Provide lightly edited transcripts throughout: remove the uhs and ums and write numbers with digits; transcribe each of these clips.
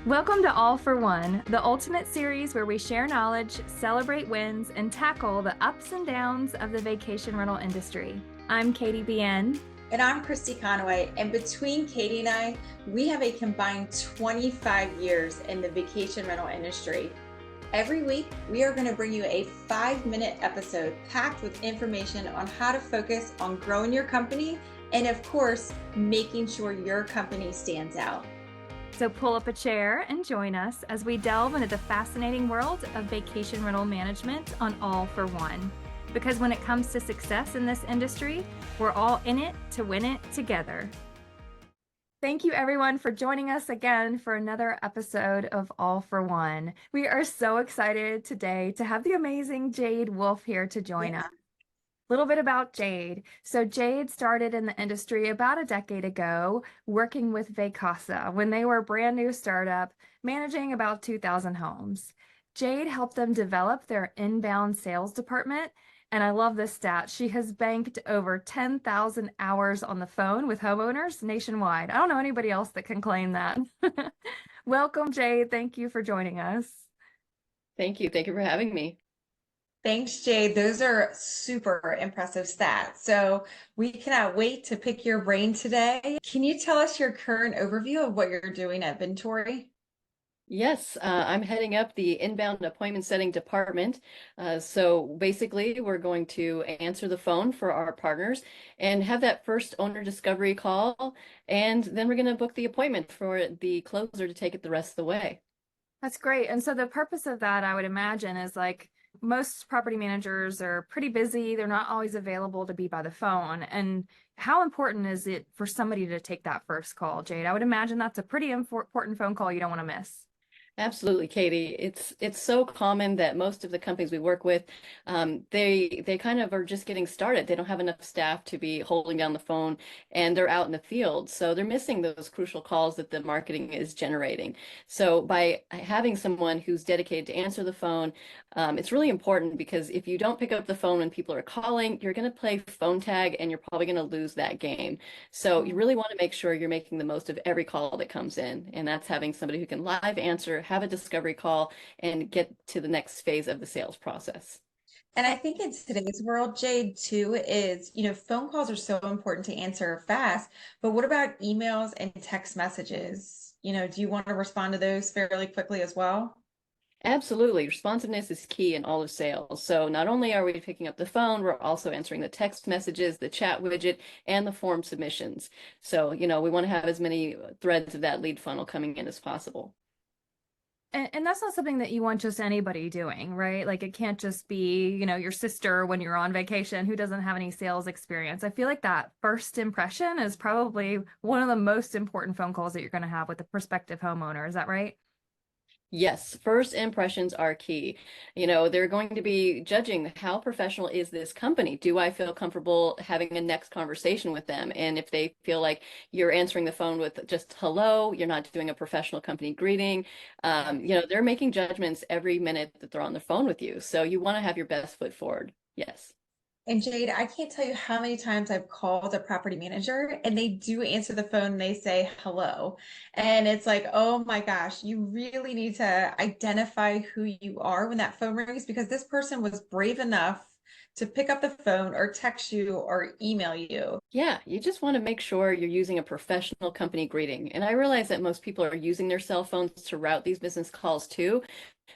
Welcome to All for One, the ultimate series where we share knowledge, celebrate wins, and tackle the ups and downs of the vacation rental industry. I'm Katie BN. And I'm Christy Conway. And between Katie and I, we have a combined 25 years in the vacation rental industry. Every week, we are going to bring you a 5-minute episode packed with information on how to focus on growing your company and, of course, making sure your company stands out. So pull up a chair and join us as we delve into the fascinating world of vacation rental management on All for One. Because when it comes to success in this industry, we're all in it to win it together. Thank you everyone for joining us again for another episode of All for One. We are so excited today to have the amazing Jade Wolff here to join us. A little bit about Jade. So Jade started in the industry about a decade ago, working with Vacasa when they were a brand new startup, managing about 2,000 homes. Jade helped them develop their inbound sales department. And I love this stat. She has banked over 10,000 hours on the phone with homeowners nationwide. I don't know anybody else that can claim that. Welcome, Jade. Thank you for joining us. Thank you. Thank you for having me. Thanks, Jade. Those are super impressive stats. So we cannot wait to pick your brain today. Can you tell us your current overview of what you're doing at Vintory? Yes, I'm heading up the inbound appointment setting department. So basically, we're going to answer the phone for our partners and have that first owner discovery call. And then we're going to book the appointment for the closer to take it the rest of the way. That's great. And so the purpose of that, I would imagine, is like most property managers are pretty busy. They're not always available to be by the phone. And how important is it for somebody to take that first call, Jade? I would imagine that's a pretty important phone call you don't want to miss. Absolutely, Katie. It's so common that most of the companies we work with, they kind of are just getting started. They don't have enough staff to be holding down the phone, and they're out in the field, so they're missing those crucial calls that the marketing is generating. So by having someone who's dedicated to answer the phone, it's really important, because if you don't pick up the phone when people are calling, you're going to play phone tag, and you're probably going to lose that game. So you really want to make sure you're making the most of every call that comes in, and that's having somebody who can live answer, have a discovery call, and get to the next phase of the sales process. And I think in today's world, Jade, too, is, phone calls are so important to answer fast, but what about emails and text messages? Do you want to respond to those fairly quickly as well? Absolutely. Responsiveness is key in all of sales. So not only are we picking up the phone, we're also answering the text messages, the chat widget, and the form submissions. So, we want to have as many threads of that lead funnel coming in as possible. And that's not something that you want just anybody doing, right? Like it can't just be, your sister when you're on vacation who doesn't have any sales experience. I feel like that first impression is probably one of the most important phone calls that you're going to have with a prospective homeowner. Is that right? Yes, first impressions are key. They're going to be judging how professional is this company. Do I feel comfortable having a next conversation with them? And if they feel like you're answering the phone with just hello, you're not doing a professional company greeting, they're making judgments every minute that they're on the phone with you. So you want to have your best foot forward. Yes. And Jade, I can't tell you how many times I've called a property manager and they do answer the phone and they say hello. And it's like, oh my gosh, you really need to identify who you are when that phone rings, because this person was brave enough to pick up the phone or text you or email you. Yeah, you just want to make sure you're using a professional company greeting. And I realize that most people are using their cell phones to route these business calls too.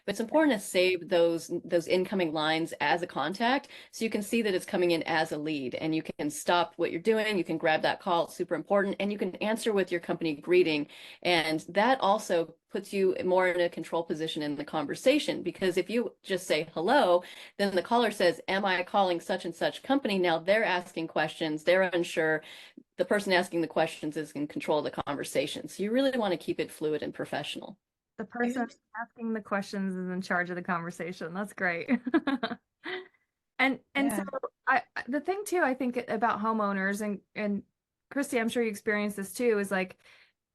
But it's important to save those incoming lines as a contact, so you can see that it's coming in as a lead, and you can stop what you're doing. You can grab that call. It's super important, and you can answer with your company greeting. And that also puts you more in a control position in the conversation, because if you just say hello, then the caller says, am I calling such and such company? Now they're asking questions. They're unsure. The person asking the questions is in control of the conversation. So you really want to keep it fluid and professional. The person asking the questions is in charge of the conversation. That's great. And Yeah. so the thing too, I think about homeowners and Christy, I'm sure you experience this too, is like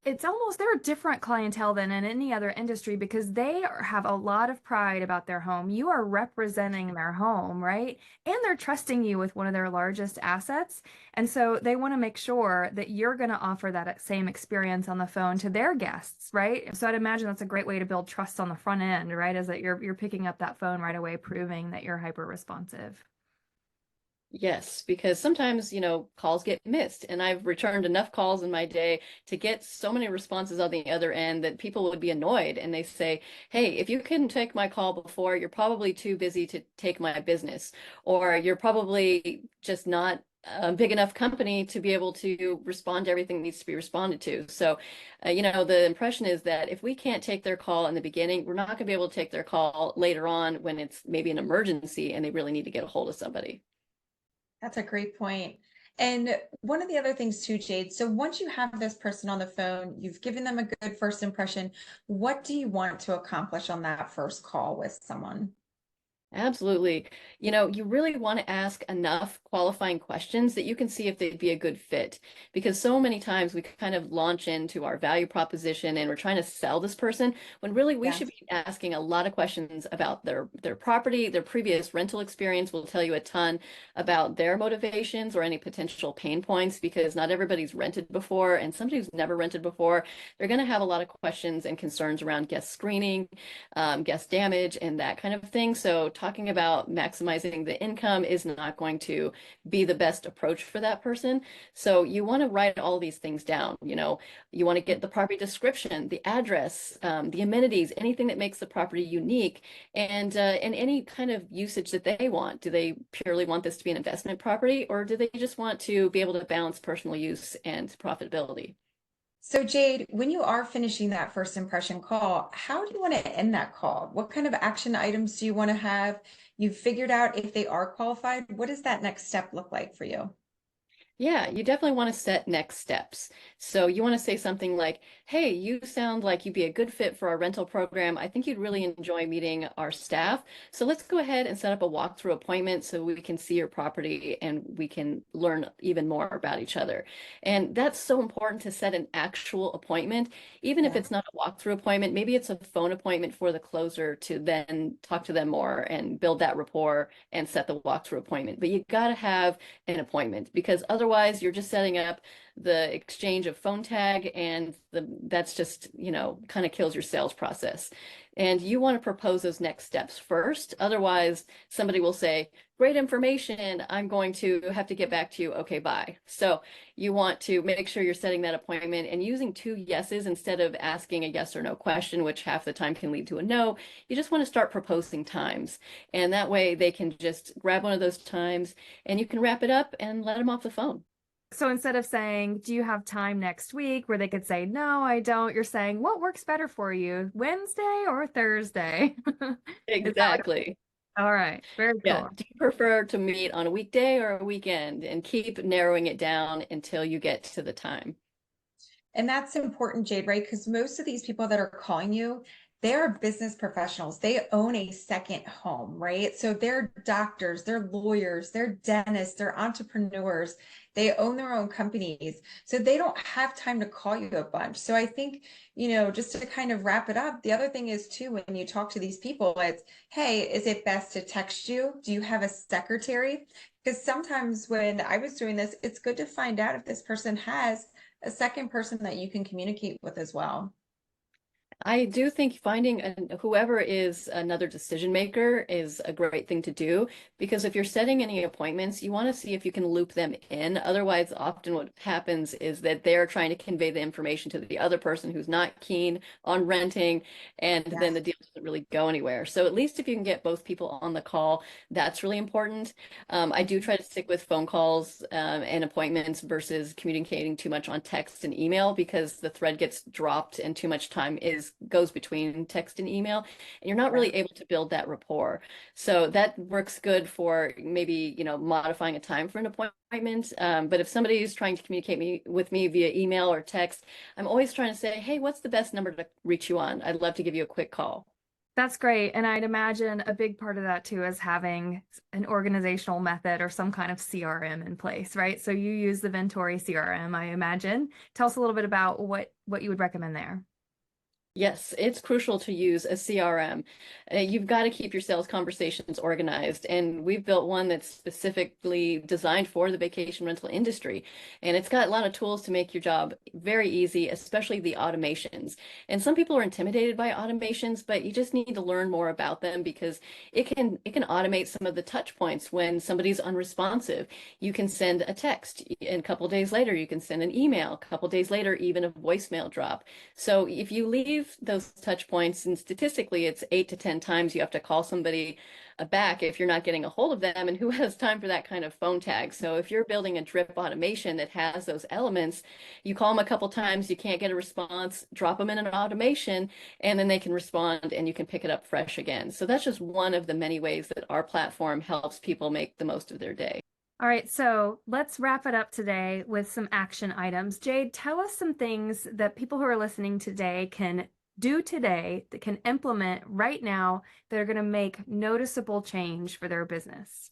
It's almost they're a different clientele than in any other industry because have a lot of pride about their home. You are representing their home, right? And they're trusting you with one of their largest assets. And so they want to make sure that you're going to offer that same experience on the phone to their guests, right? So I'd imagine that's a great way to build trust on the front end, right? Is that you're picking up that phone right away, proving that you're hyper responsive. Yes, because sometimes, calls get missed, and I've returned enough calls in my day to get so many responses on the other end that people would be annoyed and they say, "Hey, if you couldn't take my call before, you're probably too busy to take my business, or you're probably just not a big enough company to be able to respond to everything that needs to be responded to." So, the impression is that if we can't take their call in the beginning, we're not going to be able to take their call later on when it's maybe an emergency and they really need to get a hold of somebody. That's a great point. And one of the other things too, Jade, so once you have this person on the phone, you've given them a good first impression. What do you want to accomplish on that first call with someone? Absolutely. You really want to ask enough qualifying questions that you can see if they'd be a good fit. Because so many times we kind of launch into our value proposition and we're trying to sell this person when really we should Yes. be asking a lot of questions about their property, their previous rental experience will tell you a ton about their motivations or any potential pain points because not everybody's rented before, and somebody who's never rented before, they're going to have a lot of questions and concerns around guest screening, guest damage, and that kind of thing. So talking about maximizing the income is not going to be the best approach for that person. So you want to write all these things down. You want to get the property description, the address, the amenities, anything that makes the property unique, and any kind of usage that they want. Do they purely want this to be an investment property, or do they just want to be able to balance personal use and profitability? So, Jade, when you are finishing that first impression call, how do you want to end that call? What kind of action items do you want to have? You've figured out if they are qualified. What does that next step look like for you? Yeah, you definitely want to set next steps. So you want to say something like, "Hey, you sound like you'd be a good fit for our rental program. I think you'd really enjoy meeting our staff. So let's go ahead and set up a walkthrough appointment so we can see your property and we can learn even more about each other." And that's so important to set an actual appointment, even if Yeah. it's not a walkthrough appointment. Maybe it's a phone appointment for the closer to then talk to them more and build that rapport and set the walkthrough appointment. But you got to have an appointment because otherwise you're just setting up the exchange of phone tag and that's just, kind of kills your sales process. And you want to propose those next steps first. Otherwise, somebody will say, "Great information. I'm going to have to get back to you. Okay, bye." So you want to make sure you're setting that appointment and using two yeses instead of asking a yes or no question, which half the time can lead to a no. You just want to start proposing times. And that way they can just grab one of those times and you can wrap it up and let them off the phone. So instead of saying, "Do you have time next week?" where they could say, "No, I don't," you're saying, "What works better for you, Wednesday or Thursday?" Is that what? Exactly. All right. Very Yeah. cool. Do you prefer to meet on a weekday or a weekend? And keep narrowing it down until you get to the time. And that's important, Jade, right? Because most of these people that are calling you, they are business professionals. They own a second home, right? So they're doctors, they're lawyers, they're dentists, they're entrepreneurs. They own their own companies. So they don't have time to call you a bunch. So I think, just to kind of wrap it up, the other thing is too, when you talk to these people, it's, "Hey, is it best to text you? Do you have a secretary?" Because sometimes when I was doing this, it's good to find out if this person has a second person that you can communicate with as well. I do think finding whoever is another decision maker is a great thing to do because if you're setting any appointments, you want to see if you can loop them in. Otherwise, often what happens is that they're trying to convey the information to the other person who's not keen on renting, and then Yes. the deal doesn't really go anywhere. So at least if you can get both people on the call, that's really important. I do try to stick with phone calls and appointments versus communicating too much on text and email because the thread gets dropped and too much time goes between text and email, and you're not Yeah. really able to build that rapport. So that works good for maybe, modifying a time for an appointment. But if somebody is trying to communicate with me via email or text, I'm always trying to say, "Hey, what's the best number to reach you on? I'd love to give you a quick call." That's great. And I'd imagine a big part of that too is having an organizational method or some kind of CRM in place, right? So you use the Ventori CRM, I imagine. Tell us a little bit about what you would recommend there. Yes, it's crucial to use a CRM. You've got to keep your sales conversations organized, and we've built one that's specifically designed for the vacation rental industry. And it's got a lot of tools to make your job very easy, especially the automations. And some people are intimidated by automations, but you just need to learn more about them because it can automate some of the touch points when somebody's unresponsive. You can send a text, and a couple days later you can send an email, a couple days later even a voicemail drop. So if you leave those touch points, and statistically it's 8 to 10 times you have to call somebody back if you're not getting a hold of them, and who has time for that kind of phone tag? So if you're building a drip automation that has those elements, you call them a couple times, you can't get a response, drop them in an automation, and then they can respond and you can pick it up fresh again. So that's just one of the many ways that our platform helps people make the most of their day. All right, so let's wrap it up today with some action items. Jade, tell us some things that people who are listening today can do today, that can implement right now, that are going to make noticeable change for their business.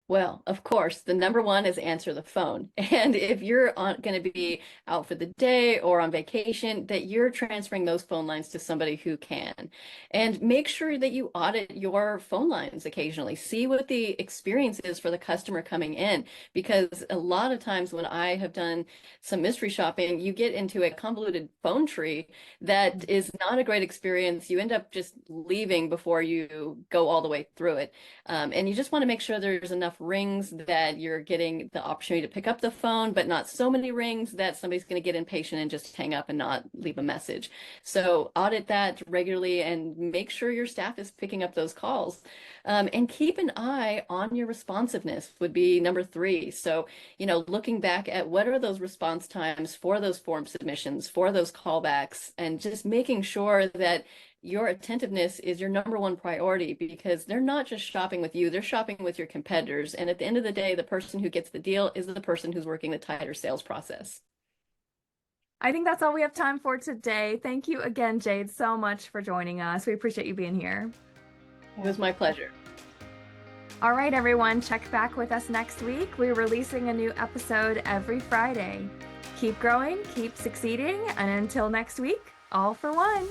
Well, of course, the number one is answer the phone. And if you're going to be out for the day or on vacation, that you're transferring those phone lines to somebody who can. And make sure that you audit your phone lines occasionally. See what the experience is for the customer coming in. Because a lot of times when I have done some mystery shopping, you get into a convoluted phone tree that is not a great experience. You end up just leaving before you go all the way through it. And you just want to make sure there's enough rings that you're getting the opportunity to pick up the phone, but not so many rings that somebody's going to get impatient and just hang up and not leave a message. So audit that regularly and make sure your staff is picking up those calls. And keep an eye on your responsiveness would be number three. So, looking back at what are those response times for those form submissions, for those callbacks, and just making sure that your attentiveness is your number one priority, because they're not just shopping with you, they're shopping with your competitors. And at the end of the day, the person who gets the deal is the person who's working the tighter sales process. I think that's all we have time for today. Thank you again, Jade, so much for joining us. We appreciate you being here. It was my pleasure. All right, everyone, check back with us next week. We're releasing a new episode every Friday. Keep growing, keep succeeding, and until next week, all for one.